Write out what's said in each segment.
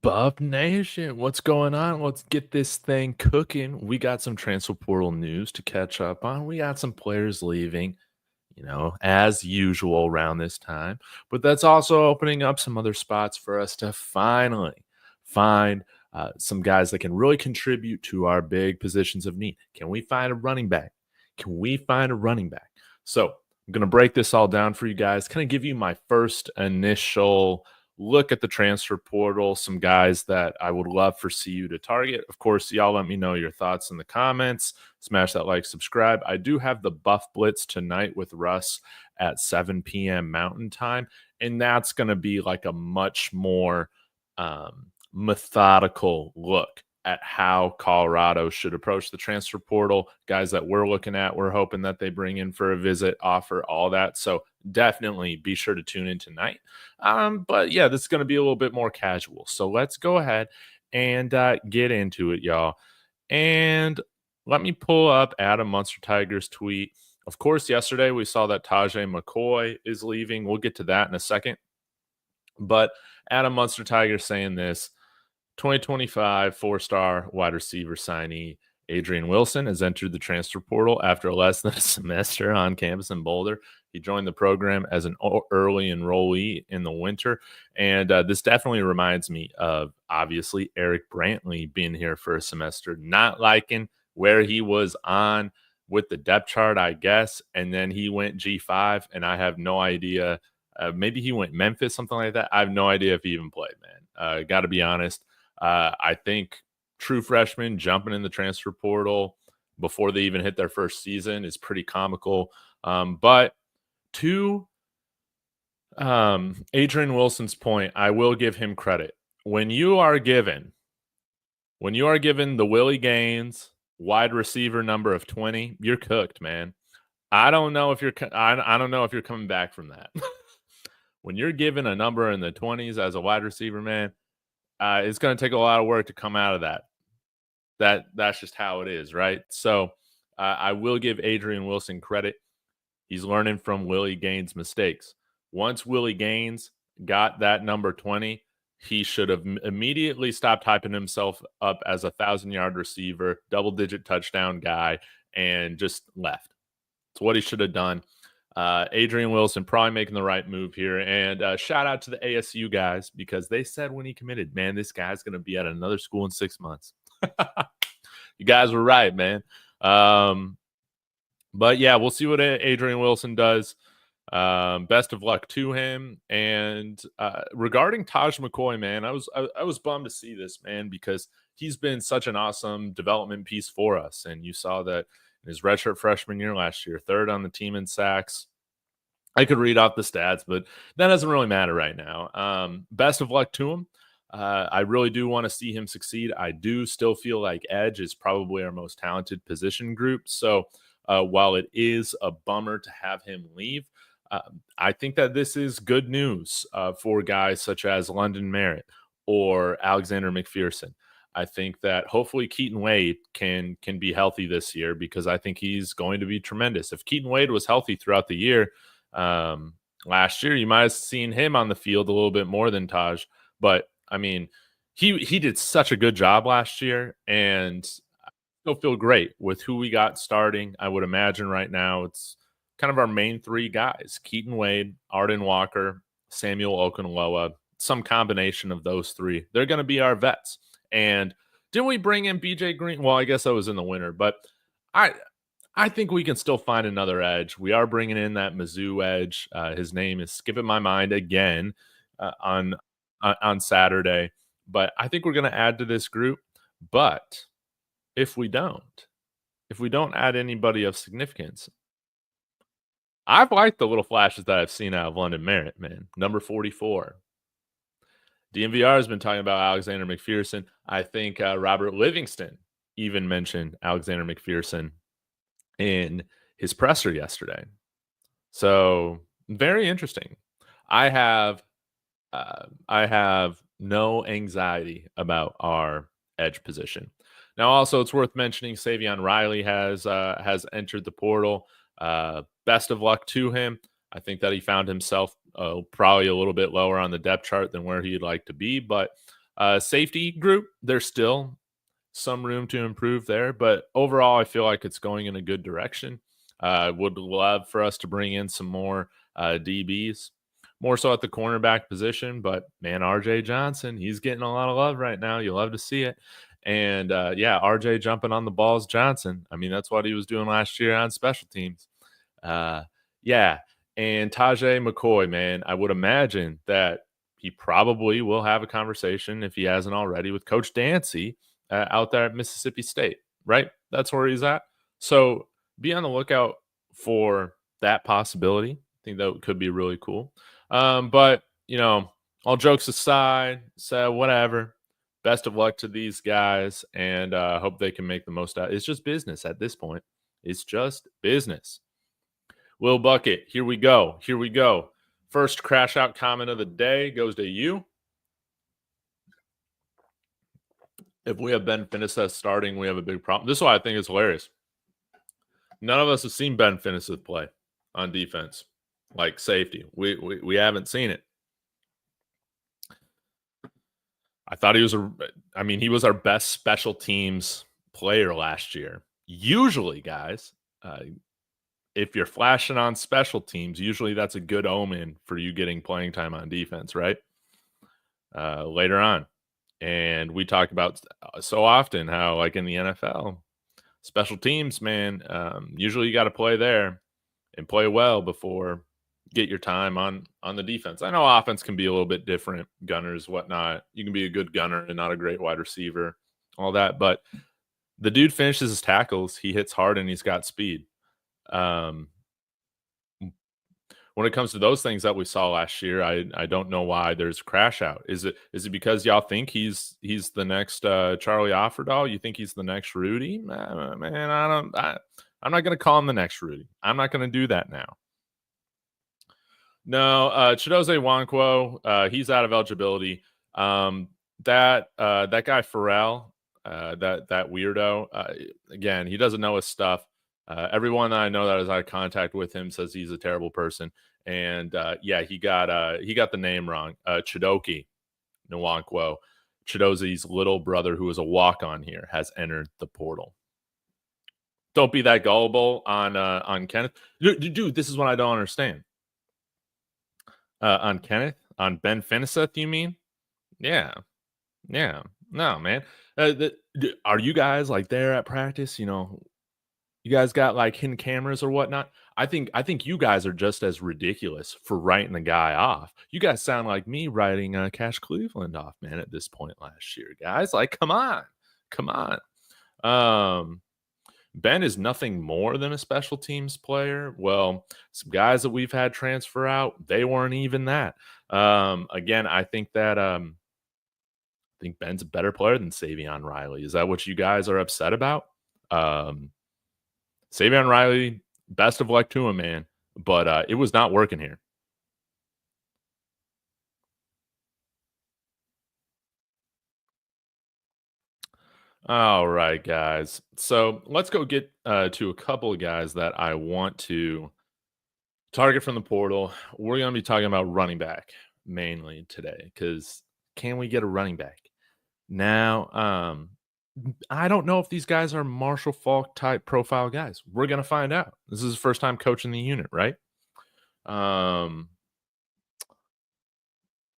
Buff Nation, what's going on? Let's get this thing cooking. We got some transfer portal news to catch up on. We got some players leaving, as usual around this time. But that's also opening up some other spots for us to finally find some guys that can really contribute to our big positions of need. Can we find a running back? Can we find a running back? So I'm going to break this all down for you guys, kind of give you my first initial look at the transfer portal, some guys that I would love for CU to target. Of course, y'all let me know your thoughts in the comments. Smash that like, subscribe. I do have the Buff Blitz tonight with Russ at 7 p.m. Mountain Time, and that's going to be like a much more methodical look at how Colorado should approach the transfer portal. Guys that we're looking at, we're hoping that they bring in for a visit, offer, all that. So definitely be sure to tune in tonight. But yeah, this is going to be a little bit more casual. So let's go ahead and get into it, y'all. And let me pull up Adam Munster Tiger's tweet. Of course, yesterday we saw that Taje McCoy is leaving. We'll get to that in a second. But Adam Munster Tiger saying this: 2025 four-star wide receiver signee Adrian Wilson has entered the transfer portal after less than a semester on campus in Boulder. He joined the program as an early enrollee in the winter, and this definitely reminds me of, obviously, Eric Brantley being here for a semester, not liking where he was on with the depth chart, I guess, and then he went G5, and I have no idea. Maybe he went Memphis, something like that. I have no idea if he even played, man. Got to be honest. I think true freshmen jumping in the transfer portal before they even hit their first season is pretty comical. But to Adrian Wilson's point, I will give him credit. When you are given the Willie Gaines wide receiver number of 20, you're cooked, man. I don't know if you're coming back from that. When you're given a number in the 20s as a wide receiver, man, it's going to take a lot of work to come out of that. That's just how it is, right? So I will give Adrian Wilson credit. He's learning from Willie Gaines' mistakes. Once Willie Gaines got that number 20, he should have immediately stopped hyping himself up as a 1,000-yard receiver, double-digit touchdown guy, and just left. It's what he should have done. Adrian Wilson probably making the right move here. And shout out to the ASU guys, because they said when he committed, man, this guy's going to be at another school in 6 months. You guys were right, man. But yeah, we'll see what Adrian Wilson does. Best of luck to him. And regarding Taje McCoy, man, I was bummed to see this, man, because he's been such an awesome development piece for us. And you saw that in his redshirt freshman year last year, third on the team in sacks. I could read off the stats, but that doesn't really matter right now. Best of luck to him. I really do want to see him succeed. I do still feel like edge is probably our most talented position group. So while it is a bummer to have him leave, I think that this is good news for guys such as London Merritt or Alexander McPherson. I think that hopefully Keaton Wade can be healthy this year, because I think he's going to be tremendous. If Keaton Wade was healthy throughout the year, last year, you might have seen him on the field a little bit more than Taj. But I mean, he did such a good job last year, and I still feel great with who we got starting. I would imagine right now it's kind of our main three guys: Keaton Wade, Arden Walker, Samuel Okunloa. Some combination of those three. They're going to be our vets. And didn't we bring in BJ Green? Well, I guess that was in the winter, but I think we can still find another edge. We are bringing in that Mizzou edge. His name is skipping my mind again on Saturday, but I think we're going to add to this group. But if we don't add anybody of significance, I've liked the little flashes that I've seen out of London Merritt, man. Number 44. DMVR has been talking about Alexander McPherson. I think Robert Livingston even mentioned Alexander McPherson in his presser yesterday. So very interesting. I have no anxiety about our edge position. Now, also, it's worth mentioning Savion Riley has entered the portal. Best of luck to him. I think that he found himself probably a little bit lower on the depth chart than where he'd like to be, but Safety group, there's still some room to improve there, but overall, I feel like it's going in a good direction. Would love for us to bring in some more DBs, more so at the cornerback position. But man, RJ Johnson, he's getting a lot of love right now. You love to see it. And yeah, RJ jumping on the balls, Johnson. I mean, that's what he was doing last year on special teams. Uh, yeah. And Taje McCoy, man, I would imagine that he probably will have a conversation, if he hasn't already, with Coach Dancy out there at Mississippi State, right? That's where he's at. So be on the lookout for that possibility. I think that could be really cool. But, all jokes aside, so whatever. Best of luck to these guys, and hope they can make the most out. It's just business at this point. It's just business. Will Bucket, here we go. Here we go. First crash out comment of the day goes to you. If we have Ben Finnesseth starting, we have a big problem. This is why I think it's hilarious. None of us have seen Ben Finnesseth play on defense, like safety. We haven't seen it. I thought he was our best special teams player last year. Usually, guys, if you're flashing on special teams, usually that's a good omen for you getting playing time on defense, right? Later on. And we talk about so often how, like in the NFL, special teams, man, usually you got to play there and play well before get your time on the defense. I know offense can be a little bit different, gunners, whatnot. You can be a good gunner and not a great wide receiver, all that. But the dude finishes his tackles. He hits hard and he's got speed. When it comes to those things that we saw last year, I don't know why there's a crash out. Is it because y'all think he's the next Charlie Offerdahl? You think he's the next Rudy? Man, I'm not going to call him the next Rudy. I'm not going to do that now. No, Chidozie Nwankwo, he's out of eligibility. That guy Pharrell, that weirdo, again, he doesn't know his stuff. Everyone that I know that is out of contact with him says he's a terrible person. And yeah, he got the name wrong. Chidozie Nwankwo, Chidozie's little brother, who is a walk-on here, has entered the portal. Don't be that gullible on Kenneth. Dude, this is what I don't understand. On Kenneth? On Ben Finnesseth, you mean? Yeah. No, man. Are you guys like there at practice? You guys got like hidden cameras or whatnot. I think you guys are just as ridiculous for writing the guy off. You guys sound like me writing Cash Cleveland off, man, at this point last year, guys. Like, come on. Ben is nothing more than a special teams player. Well, some guys that we've had transfer out, they weren't even that. Again, I think that I think Ben's a better player than Savion Riley. Is that what you guys are upset about? Savion Riley, best of luck to him, man. But it was not working here. All right, guys. So let's go get to a couple of guys that I want to target from the portal. We're going to be talking about running back mainly today because can we get a running back? Now, I don't know if these guys are Marshall Faulk type profile guys. We're going to find out. This is his first time coaching the unit, right?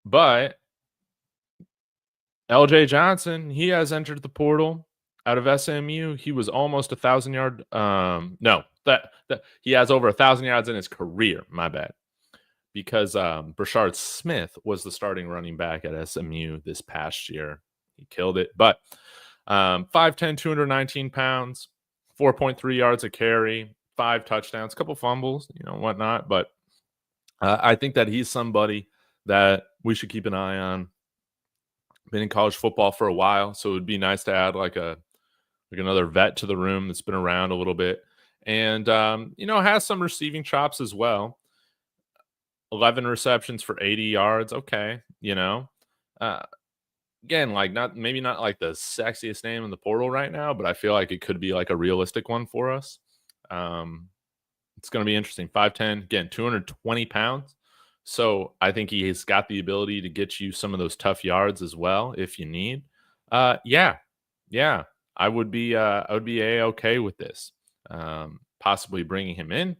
But LJ Johnson, he has entered the portal out of SMU. He was almost 1,000-yard. No, that he has over 1,000 yards in his career. My bad. Because Brashard Smith was the starting running back at SMU this past year. He killed it. But 5'10", 219 pounds, 4.3 yards a carry, 5 touchdowns, a couple fumbles, whatnot. But I think that he's somebody that we should keep an eye on. Been in college football for a while, so it would be nice to add like another vet to the room that's been around a little bit, and has some receiving chops as well. 11 receptions for 80 yards. Okay, again, like maybe not like the sexiest name in the portal right now, but I feel like it could be like a realistic one for us. It's going to be interesting. 5'10", again, 220 pounds. So I think he's got the ability to get you some of those tough yards as well if you need. Yeah, yeah, I would be a okay with this. Possibly bringing him in,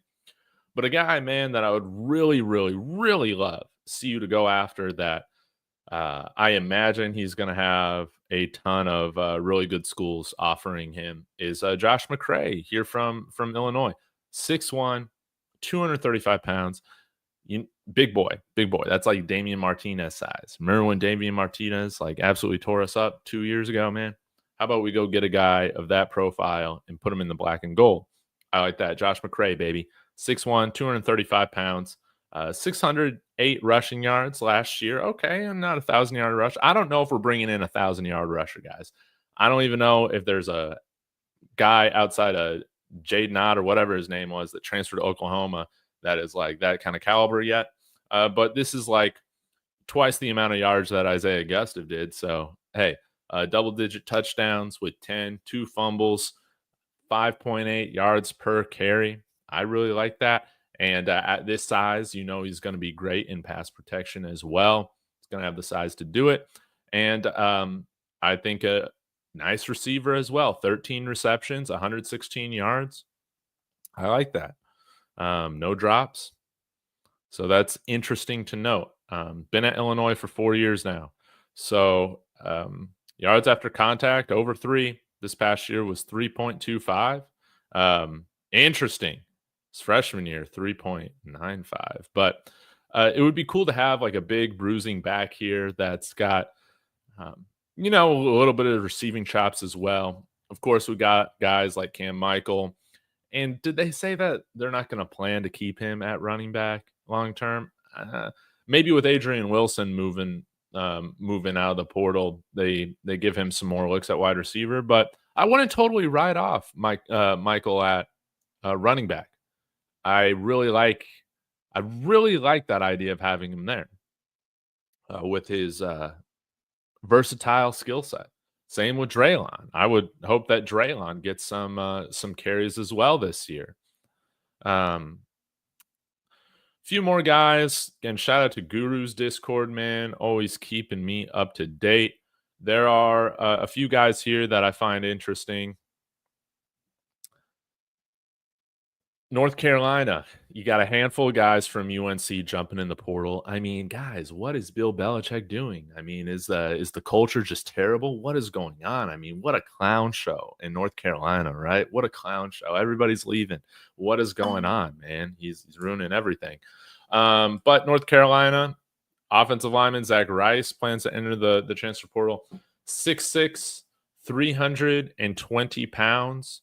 but a guy, man, that I would really, really, really love see you to go after that. I imagine he's going to have a ton of really good schools offering him is Josh McCray here from Illinois, 6'1", 235 pounds. Big boy, big boy. That's like Damian Martinez size. Remember when Damian Martinez like absolutely tore us up 2 years ago, man? How about we go get a guy of that profile and put him in the black and gold? I like that. Josh McCray, baby. 6'1", 235 pounds, 608 rushing yards last year. Okay, I'm not a 1,000-yard rush. I don't know if we're bringing in a 1,000-yard rusher, guys. I don't even know if there's a guy outside of Jaden Ott or whatever his name was that transferred to Oklahoma that is like that kind of caliber yet. But this is like twice the amount of yards that Isaiah Gustave did. So, hey, double-digit touchdowns with 10, 2 fumbles, 5.8 yards per carry. I really like that. And at this size, you know he's going to be great in pass protection as well. He's going to have the size to do it. And I think a nice receiver as well. 13 receptions, 116 yards. I like that. No drops. So that's interesting to note. Been at Illinois for 4 years now. So yards after contact over 3. This past year was 3.25. Interesting. His freshman year, 3.95. But it would be cool to have like a big bruising back here that's got, a little bit of receiving chops as well. Of course, we got guys like Cam Michael. And did they say that they're not going to plan to keep him at running back long term? Maybe with Adrian Wilson moving out of the portal, they give him some more looks at wide receiver. But I wouldn't totally write off Michael at running back. I really like that idea of having him there with his versatile skill set. Same with Draylon. I would hope that Draylon gets some carries as well this year. Few more guys. Again, shout out to Guru's Discord, man. Always keeping me up to date. There are a few guys here that I find interesting. North Carolina, you got a handful of guys from UNC jumping in the portal. I mean, guys, what is Bill Belichick doing? I mean, is the culture just terrible? What is going on? I mean, what a clown show in North Carolina, right? What a clown show. Everybody's leaving. What is going on, man? He's ruining everything. But North Carolina, offensive lineman Zach Rice plans to enter the transfer portal. 6'6", 320 pounds.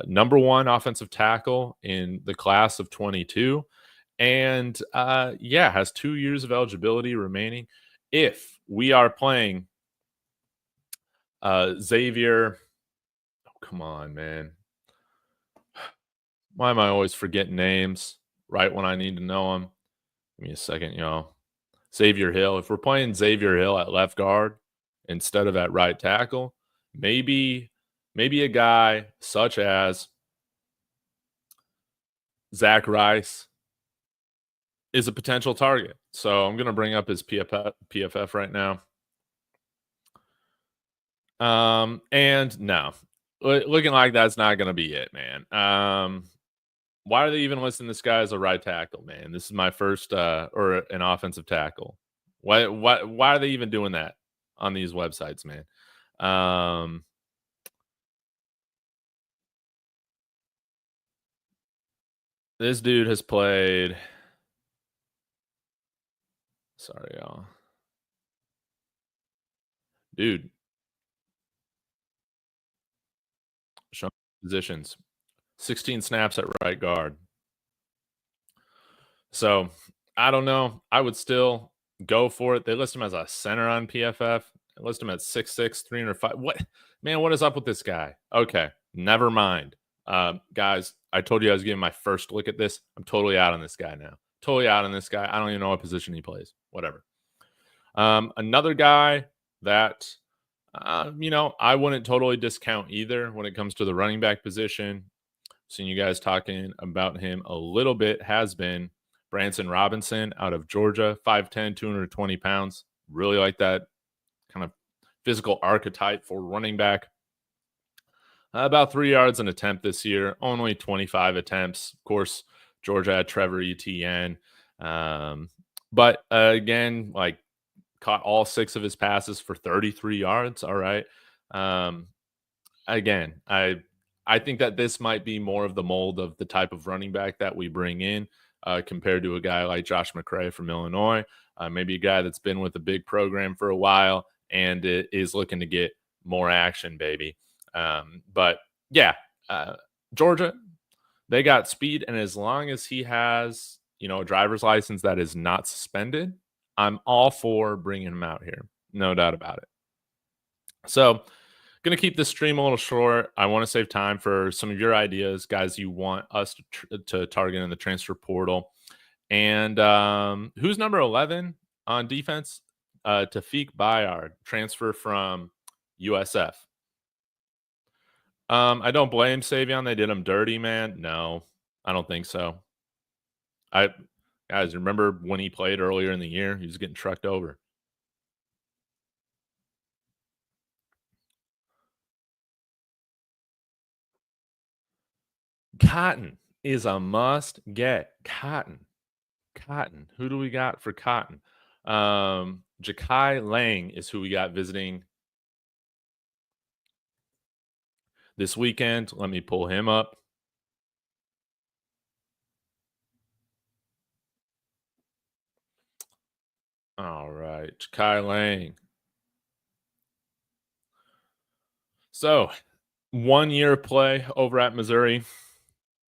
Number 1 offensive tackle in the class of 22. And has 2 years of eligibility remaining. If we are playing Xavier, come on, man. Why am I always forgetting names right when I need to know them? Give me a second, Xavier Hill. If we're playing Xavier Hill at left guard instead of at right tackle, maybe a guy such as Zach Rice is a potential target. So I'm going to bring up his PFF right now. And no, looking like that's not going to be it, man. Why are they even listing this guy as a right tackle, man? This is my first or an offensive tackle. Why are they even doing that on these websites, man? This dude has played. Sorry, y'all. Dude. Show positions. 16 snaps at right guard. So, I don't know. I would still go for it. They list him as a center on PFF. They list him at 6'6", 305. What? Man, what is up with this guy? Okay, never mind. Guys, I told you I was giving my first look at this. I'm totally out on this guy now. Totally out on this guy. I don't even know what position he plays. Whatever. Another guy that, I wouldn't totally discount either when it comes to the running back position. Seen you guys talking about him a little bit has been Branson Robinson out of Georgia, 5'10", 220 pounds. Really like that kind of physical archetype for running back. About 3 yards an attempt this year, only 25 attempts. Of course, Georgia had Trevor Etienne. But again, like caught all 6 of his passes for 33 yards. All right. Again, I think that this might be more of the mold of the type of running back that we bring in compared to a guy like Josh McCray from Illinois. Maybe a guy that's been with a big program for a while and is looking to get more action, baby. But yeah, Georgia, they got speed, and as long as he has, a driver's license that is not suspended, I'm all for bringing him out here. No doubt about it. So, going to keep this stream a little short. I want to save time for some of your ideas, guys, you want us to target in the transfer portal. And who's number 11 on defense? Tafik Bayard, transfer from USF. I don't blame Savion. They did him dirty, man. No, I don't think so. Guys, remember when he played earlier in the year? He was getting trucked over. Cotton is a must get. Cotton. Who do we got for Cotton? Jakai Lang is who we got visiting this weekend. Let me pull him up. All right, Jakai Lang. So, 1 year play over at Missouri.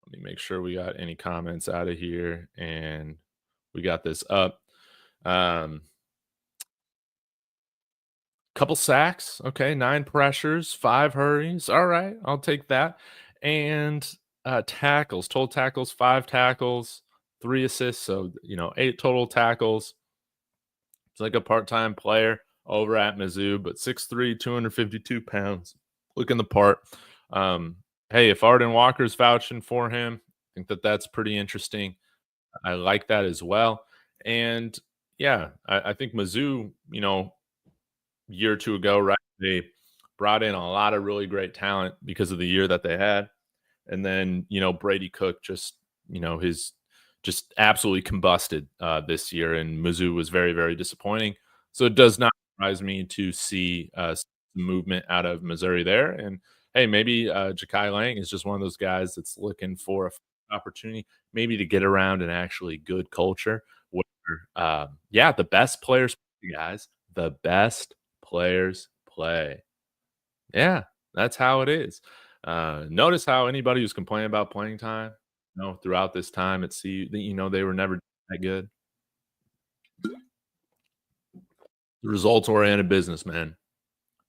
Let me make sure we got any comments out of here, and we got this up. Couple sacks, okay, 9 pressures, 5 hurries. All right, I'll take that. And tackles, total tackles, 5 tackles, 3 assists, so 8 total tackles. It's like a part-time player over at Mizzou, but 6'3", 252 pounds, looking the part. Hey, if Arden Walker's vouching for him, I think that's pretty interesting. I like that as well. And yeah, I think Mizzou, year or two ago, right? They brought in a lot of really great talent because of the year that they had. And then, Brady Cook just, his just absolutely combusted this year. And Mizzou was very, very disappointing. So it does not surprise me to see some movement out of Missouri there. And hey, maybe Jakai Lang is just one of those guys that's looking for an opportunity, maybe to get around an actually good culture where, the best players, guys, the best players play. Yeah, that's how it is. Notice how anybody who's complaining about playing time, throughout this time at CU, they were never that good. The results-oriented business, man.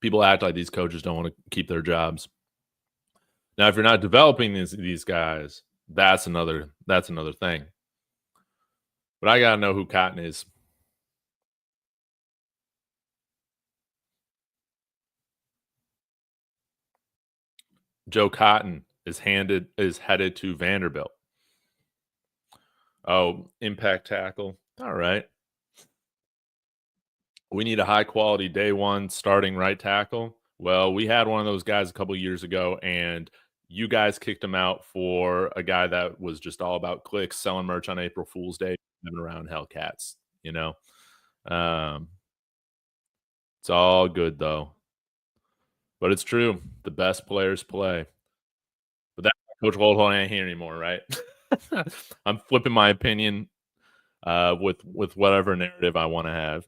People act like these coaches don't want to keep their jobs. Now, if you're not developing these guys, that's another thing. But I gotta know who Cotton is. Joe Cotton is headed to Vanderbilt. Oh, impact tackle. All right. We need a high quality day one starting right tackle. Well, we had one of those guys a couple years ago, and you guys kicked him out for a guy that was just all about clicks, selling merch on April Fool's Day, living around Hellcats. It's all good though. But it's true. The best players play. But that Coach Woldholm ain't here anymore, right? I'm flipping my opinion with whatever narrative I want to have.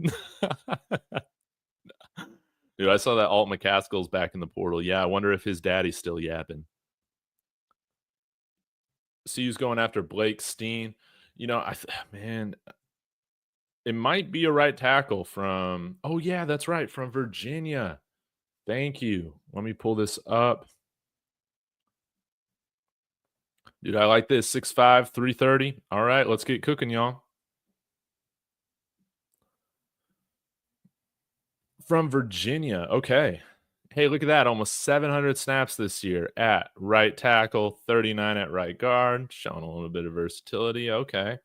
Dude, I saw that Alt McCaskill's back in the portal. Yeah, I wonder if his daddy's still yapping. CU's going after Blake Steen. Man, it might be a right tackle from. Oh yeah, that's right, from Virginia. Thank you. Let me pull this up. Dude, I like this. 6'5", 330. All right, let's get cooking, y'all. From Virginia. Okay. Hey, look at that. Almost 700 snaps this year at right tackle, 39 at right guard, showing a little bit of versatility. Okay.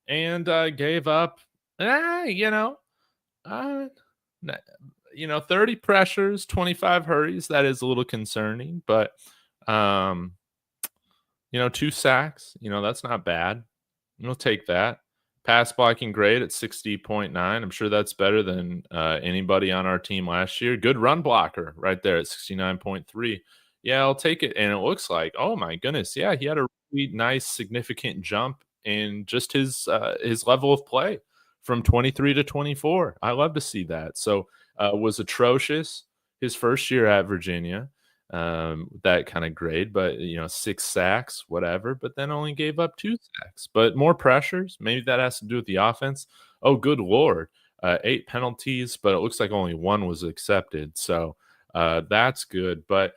and gave up, you know, uh, n- 30 pressures, 25 hurries. That is a little concerning, but um, 2 sacks. That's not bad. We'll take that. Pass blocking grade at 60.9. I'm sure that's better than anybody on our team last year. Good run blocker right there at 69.3. Yeah, I'll take it. And it looks like, oh my goodness, yeah, he had a really nice, significant jump in just his level of play from 23 to 24. I love to see that. So was atrocious his first year at Virginia, that kind of grade, but 6 sacks, whatever. But then only gave up 2 sacks, but more pressures. Maybe that has to do with the offense. Oh, good lord, 8 penalties, but it looks like only one was accepted. So that's good. But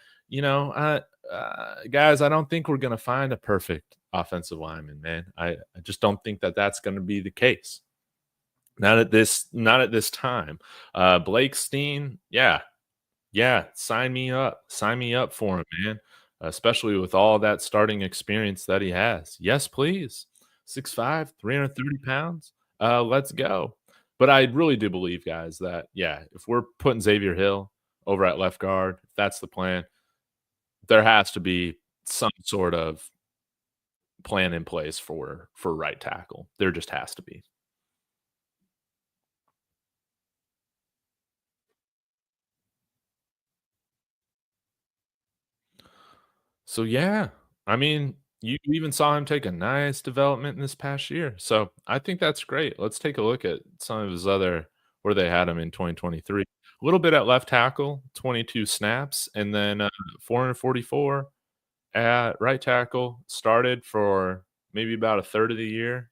guys, I don't think we're gonna find a perfect offensive lineman, man. I just don't think that that's going to be the case. Not at this time. Blake Steen, yeah, yeah, sign me up. Sign me up for him, man. Especially with all that starting experience that he has. Yes, please. 6'5", 330 pounds. Let's go. But I really do believe, guys, that yeah, if we're putting Xavier Hill over at left guard, if that's the plan, there has to be some sort of plan in place for right tackle. There just has to be. So yeah, I mean, you even saw him take a nice development in this past year. So I think that's great. Let's take a look at some of his other where they had him in 2023. A little bit at left tackle, 22 snaps, and then 444 at right tackle. Started for maybe about a third of the year.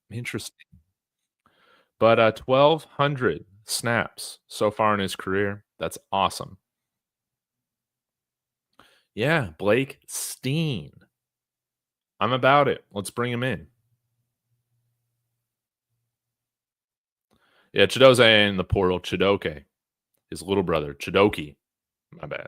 Interesting, but 1,200 snaps so far in his career. That's awesome. Yeah, Blake Steen. I'm about it. Let's bring him in. Yeah, Chidoze in the portal, Chidoke, his little brother, Chidoki. My bad.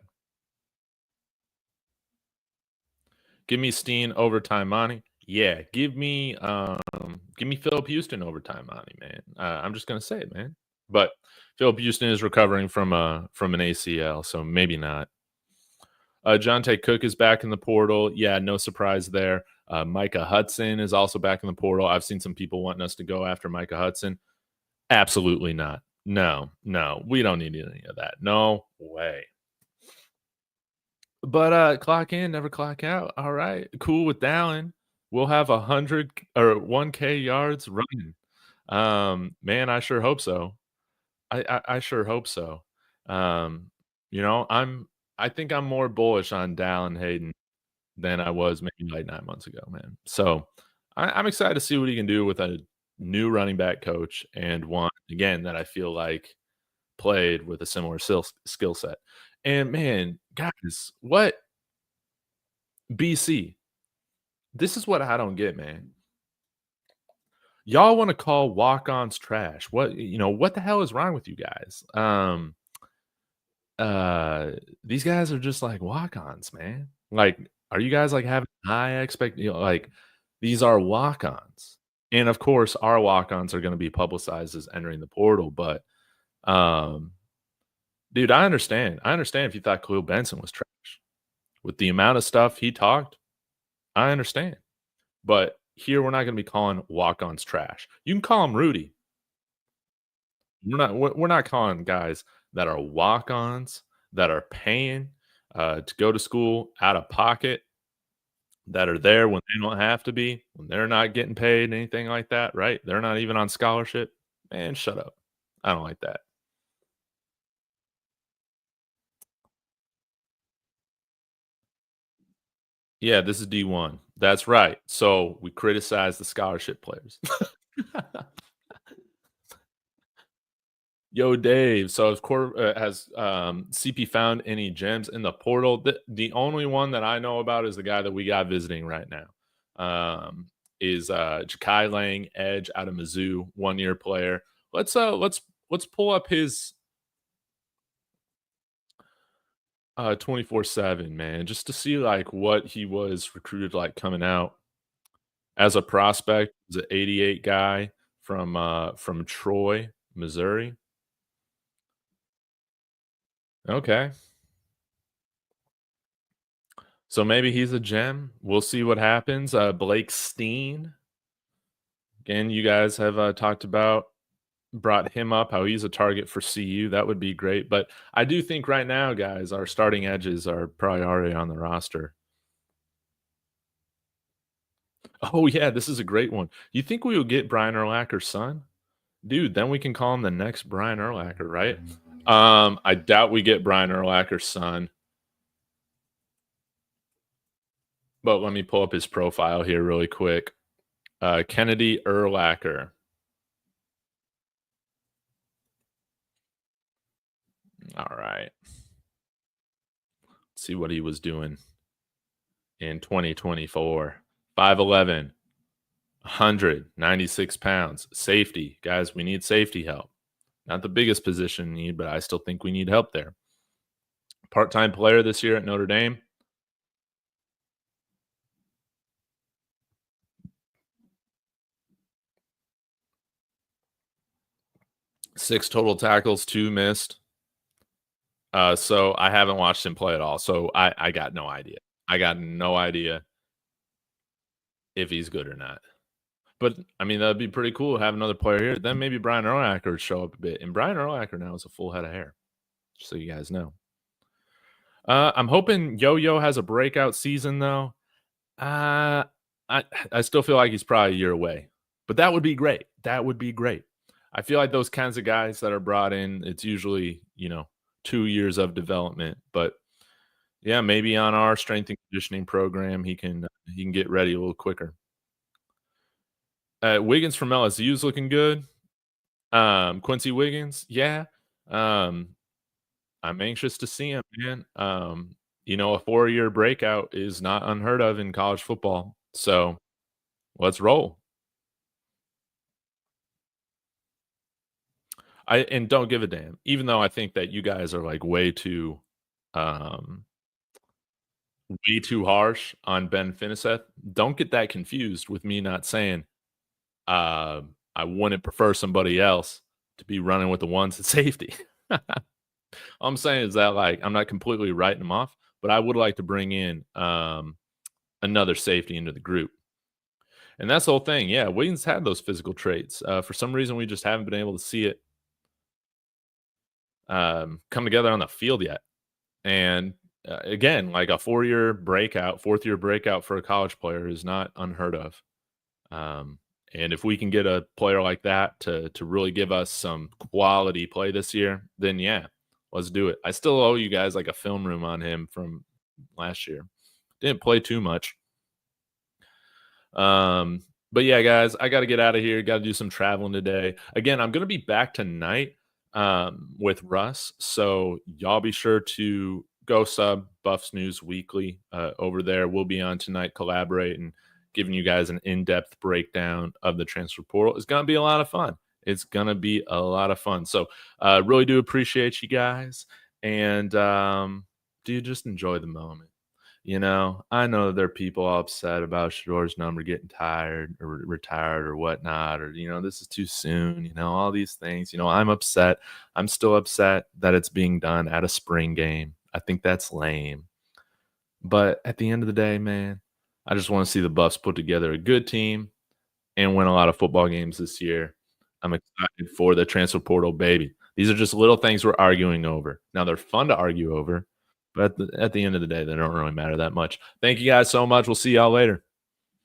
Give me Steen overtime money. Yeah, give me Philip Houston overtime money, man. I'm just gonna say it, man. But Philip Houston is recovering from an ACL, so maybe not. Jonte Cook is back in the portal. Yeah, no surprise there. Micah Hudson is also back in the portal. I've seen some people wanting us to go after Micah Hudson. Absolutely not. No, no, we don't need any of that. No way. But clock in, never clock out. All right, cool with Dallin. We'll have 100 or 1K yards running. Man, I sure hope so. I sure hope so. Um, you know, I'm I think I'm more bullish on Dallin Hayden than I was maybe like 9 months ago, man. So I'm excited to see what he can do with a new running back coach and one again that I feel like played with a similar skill set. And man, guys, what BC? This is what I don't get, man. Y'all want to call walk-ons trash. What the hell is wrong with you guys? Uh these guys are just like walk-ons, man. Like, are you guys like having high like these are walk-ons. And of course, our walk-ons are going to be publicized as entering the portal, but um dude, I understand. I understand if you thought Khalil Benson was trash. With the amount of stuff he talked, I understand. But here we're not gonna be calling walk-ons trash. You can call him Rudy. We're not calling guys that are walk-ons, that are paying, to go to school out of pocket, that are there when they don't have to be, when they're not getting paid, anything like that, right? They're not even on scholarship. Man, shut up. I don't like that. Yeah, this is D1. That's right. So we criticize the scholarship players. Yo, Dave. So, of course, has CP found any gems in the portal? The only one that I know about is the guy that we got visiting right now. Is Jakai Lang, edge out of Mizzou, 1 year player. Let's pull up his 24/7, man, just to see like what he was recruited like coming out. as a prospect, he's an 88 guy from Troy, Missouri. Okay. So maybe he's a gem. We'll see what happens. Blake Steen, again, you guys have talked about brought him up, how he's a target for CU. That would be great. But I do think right now, guys, our starting edges are probably already on the roster. Oh yeah, this is a great one. You think we will get Brian Urlacher's son? Dude, then we can call him the next Brian Urlacher, right? I doubt we get Brian Urlacher's son. But let me pull up his profile here really quick. Kennedy Urlacher. All right. Let's see what he was doing in 2024. 5'11, 196 pounds. Safety. Guys, we need safety help. Not the biggest position need, but I still think we need help there. Part-time player this year at Notre Dame. Six total tackles, two missed. So I haven't watched him play at all. So I got no idea. I got no idea if he's good or not. But I mean, that'd be pretty cool to have another player here. Then maybe Brian Urlacher would show up a bit. And Brian Urlacher now has a full head of hair, just so you guys know. I'm hoping Yo-Yo has a breakout season though. I still feel like he's probably a year away, but that would be great. That would be great. I feel like those kinds of guys that are brought in, it's usually 2 years of development. But yeah, maybe on our strength and conditioning program, he can get ready a little quicker. Wiggins from LSU is looking good. Quincy Wiggins, yeah. I'm anxious to see him, man. A 4-year breakout is not unheard of in college football. So let's roll. And don't give a damn. Even though I think that you guys are like um, way too harsh on Ben Finiseth. Don't get that confused with me not saying I wouldn't prefer somebody else to be running with the ones at safety. All I'm saying is that I'm not completely writing them off, but I would like to bring in another safety into the group. And that's the whole thing. Yeah, Wiggins had those physical traits. For some reason, we just haven't been able to see it come together on the field yet. And again, like a 4-year breakout, 4th-year breakout for a college player is not unheard of. And if we can get a player like that to really give us some quality play this year, then yeah, let's do it. I still owe you guys like a film room on him from last year. Didn't play too much. But yeah, guys, I got to get out of here. Got to do some traveling today. Again, I'm going to be back tonight with Russ. So y'all be sure to go sub Buffs News Weekly over there. We'll be on tonight collaborating, giving you guys an in-depth breakdown of the transfer portal. It's going to be a lot of fun. It's going to be a lot of fun. So really do appreciate you guys. And do just enjoy the moment. I know there are people upset about Shador's number getting tired or retired or whatnot, or, this is too soon, all these things. I'm upset. I'm still upset that it's being done at a spring game. I think that's lame. But at the end of the day, man, I just want to see the Buffs put together a good team and win a lot of football games this year. I'm excited for the transfer portal, baby. These are just little things we're arguing over. Now, they're fun to argue over, but at the end of the day, they don't really matter that much. Thank you guys so much. We'll see y'all later.